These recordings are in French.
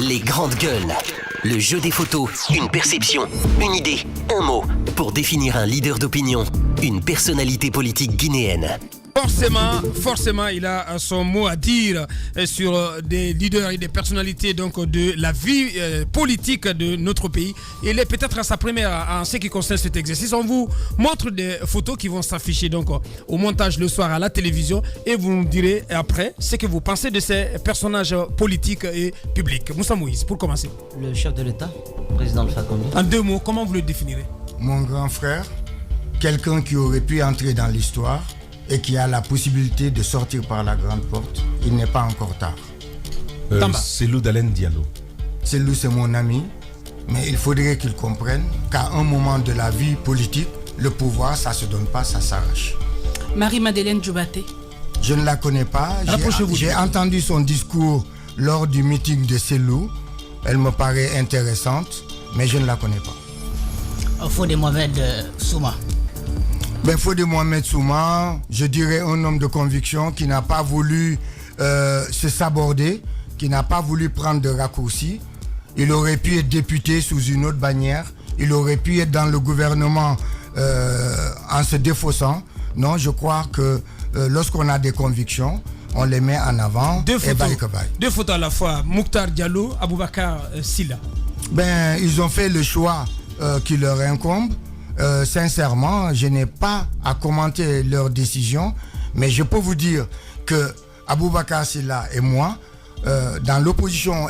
Les grandes gueules. Le jeu des photos, une perception, une idée, un mot pour définir un leader d'opinion, une personnalité politique guinéenne. Forcément, il a son mot à dire sur des leaders et des personnalités donc de la vie politique de notre pays. Il est peut-être à sa première en ce qui concerne cet exercice. On vous montre des photos qui vont s'afficher donc au montage le soir à la télévision et vous nous direz après ce que vous pensez de ces personnages politiques et publics. Moussa Moïse, pour commencer. Le chef de l'État, président Alpha Condé. En 2 mots, comment vous le définirez? Mon grand frère, quelqu'un qui aurait pu entrer dans l'histoire et qui a la possibilité de sortir par la grande porte. Il n'est pas encore tard. Cellou Dalein Diallo. Cellou, c'est mon ami, mais il faudrait qu'il comprenne qu'à un moment de la vie politique, le pouvoir, ça ne se donne pas, ça s'arrache. Marie-Madeleine Djoubaté. Je ne la connais pas. J'ai entendu son discours lors du meeting de Cellou. Elle me paraît intéressante, mais je ne la connais pas. Fodé Mohamed Souma. Fodé Mohamed Souma, je dirais un homme de conviction qui n'a pas voulu se saborder, qui n'a pas voulu prendre de raccourcis. Il aurait pu être député sous une autre bannière. Il aurait pu être dans le gouvernement en se défaussant. Non, je crois que lorsqu'on a des convictions, on les met en avant. Deux photos à la fois, Mokhtar Diallo, Aboubakar Silla. Ils ont fait le choix qui leur incombe. Sincèrement, je n'ai pas à commenter leur décision, mais je peux vous dire que Aboubakar Silla et moi, dans l'opposition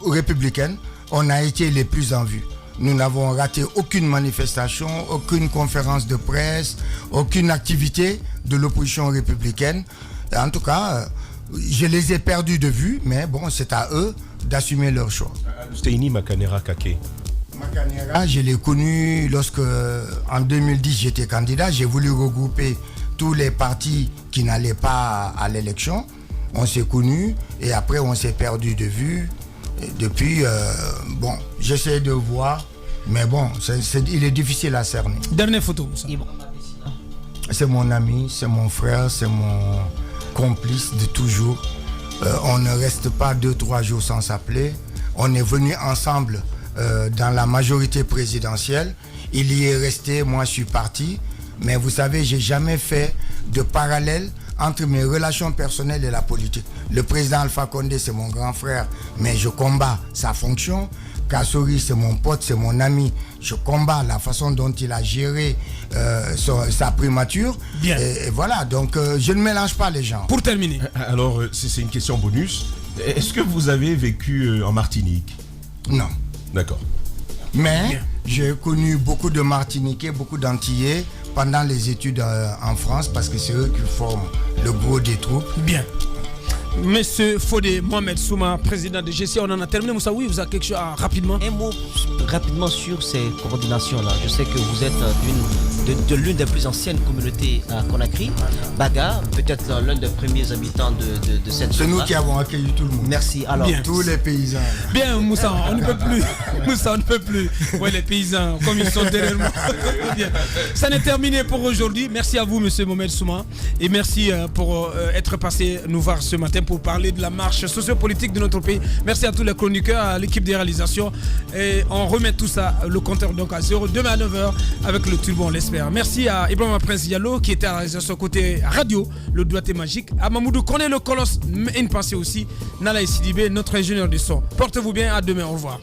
républicaine, on a été les plus en vue. Nous n'avons raté aucune manifestation, aucune conférence de presse, aucune activité de l'opposition républicaine. En tout cas, je les ai perdus de vue, mais bon, c'est à eux d'assumer leur choix. Steini Makanera Kake. Makanera, je l'ai connu lorsque, en 2010, j'étais candidat. J'ai voulu regrouper tous les partis qui n'allaient pas à l'élection. On s'est connus et après, on s'est perdu de vue. Et depuis, j'essaie de voir, mais bon, il est difficile à cerner. Dernière photo, ça. C'est mon ami, c'est mon frère, c'est mon complice de toujours. On ne reste pas 2-3 jours sans s'appeler. On est venus ensemble dans la majorité présidentielle. Il y est resté, moi je suis parti. Mais vous savez, j'ai jamais fait de parallèle entre mes relations personnelles et la politique. Le président Alpha Condé, c'est mon grand frère, mais je combats sa fonction. Kassori, c'est mon pote, c'est mon ami. Je combats la façon dont il a géré sa primature. Bien. Et voilà, donc je ne mélange pas les gens. Pour terminer. Alors, c'est une question bonus. Est-ce que vous avez vécu en Martinique? Non. D'accord. Mais j'ai connu beaucoup de Martiniquais, beaucoup d'Antillais pendant les études en France parce que c'est eux qui forment le gros des troupes. Bien. Monsieur Fodé Mohamed Souma, président de GC, on en a terminé. Moussa, oui, vous avez quelque chose rapidement? Un mot rapidement sur ces coordinations-là. Je sais que vous êtes de l'une des plus anciennes communautés à Conakry. Baga, peut-être l'un des premiers habitants de cette zone. C'est nous qui avons accueilli tout le monde. Merci. Alors, bien. Tous les paysans. Bien, Moussa, on ne peut plus. Moussa, on ne peut plus. Oui, les paysans, comme ils sont derrière moi. Bien. Ça n'est terminé pour aujourd'hui. Merci à vous, monsieur Mohamed Souma. Et merci pour être passé nous voir ce matin pour parler de la marche sociopolitique de notre pays. Merci à tous les chroniqueurs, à l'équipe des réalisations. Et on remet tout ça, le compteur donc à 0, demain à 9h avec le turbo, on l'espère. Merci à Ibrahima Prince Diallo qui était à la réalisation côté radio, le doigté magique. À Mamoudou Koné, le colosse, une pensée aussi. Nala Sidibé, notre ingénieur du son. Portez-vous bien, à demain, au revoir.